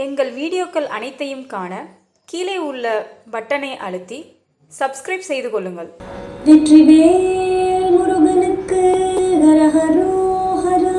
எங்கள் வீடியோக்கள் அனைத்தையும் காண கீழே உள்ள பட்டனை அழுத்தி சப்ஸ்கிரைப் செய்து கொள்ளுங்கள். வெற்றிவேல் முருகனுக்கு ஹரஹரோஹரா.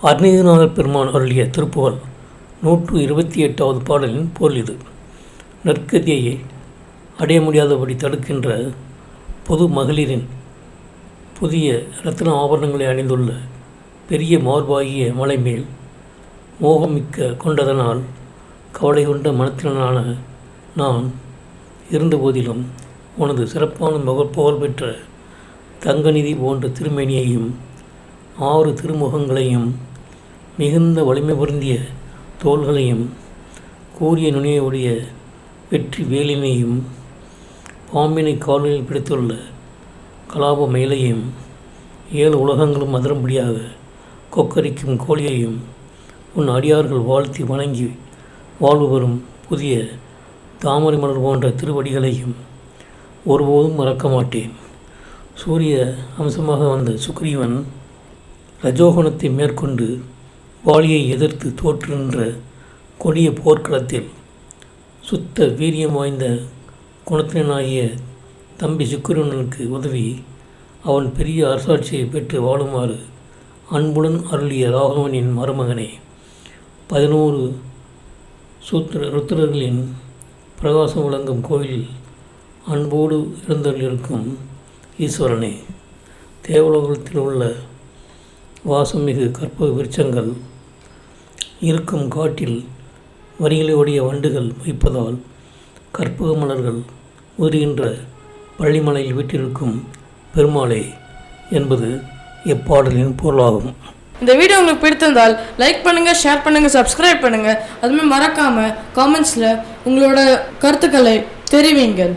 அருணகிரிநாதர் பெருமான் அருளிய திருப்புகழ் 128வது பாடலின் பொருள் இது. நற்கதியை அடைய முடியாதபடி தடுக்கின்ற பொது மகளிரின் புதிய இரத்தின ஆபரணங்களை அணிந்துள்ள பெரிய மார்பாகிய மலை மேல் மோகமிக்க கொண்டதனால் கவலை கொண்ட மனத்தினான நான் இருந்த போதிலும் உனது சிறப்பான புகழ் பெற்ற தங்கநிதி போன்ற திருமேனியையும் 6 திருமுகங்களையும் மிகுந்த வலிமை பொருந்திய தோள்களையும் கூரிய நுனியுடைய வெற்றி வேலினையும் பாம்பினை கால்களில் பிடித்துள்ள கலாப மயிலையும் 7 உலகங்களும் அதிரும்படியாக கொக்கரிக்கும் கோழியையும் உன் அடியார்கள் வாழ்த்தி வணங்கி வாழ்வு பெறும் புதிய தாமரை மலர் போன்ற திருவடிகளையும் ஒருபோதும் மறக்க மாட்டேன். சூரிய அம்சமாக வந்த சுக்ரீவன் ரஜோகுணத்தை மேற்கொண்டு வாலியை எதிர்த்து தோற்றுகின்ற கொடிய போர்க்களத்தில் சுத்த வீரியம் வாய்ந்த குணத்தினாகிய தம்பி சுக்கிரனுக்கு உதவி அவன் பெரிய அரசாட்சியை பெற்று வாழுமாறு அன்புடன் அருளிய ராகவனின் மருமகனே, 11 ருத்திரர்களின் பிரகாசம் விளங்கும் கோயிலில் அன்போடு இருந்தருளிருக்கும் ஈஸ்வரனே, தேவலோகத்தில் உள்ள வாசமிகு கற்பக விருட்சங்கள் இருக்கும் காட்டில் வரிகளை உடைய வண்டுகள் வைப்பதால் கற்பக மலர்கள் உதிர்கின்ற பள்ளிமலையில் வீட்டிற்கும் பெருமாளே என்பது இப்பாடலின் பொருளாகும். இந்த வீடியோ உங்களுக்கு பிடித்திருந்தால் லைக் பண்ணுங்கள், ஷேர் பண்ணுங்கள், சப்ஸ்கிரைப் பண்ணுங்கள். அதுமாதிரி மறக்காமல் காமெண்ட்ஸில் உங்களோட கருத்துக்களை தெரிவிங்கள்.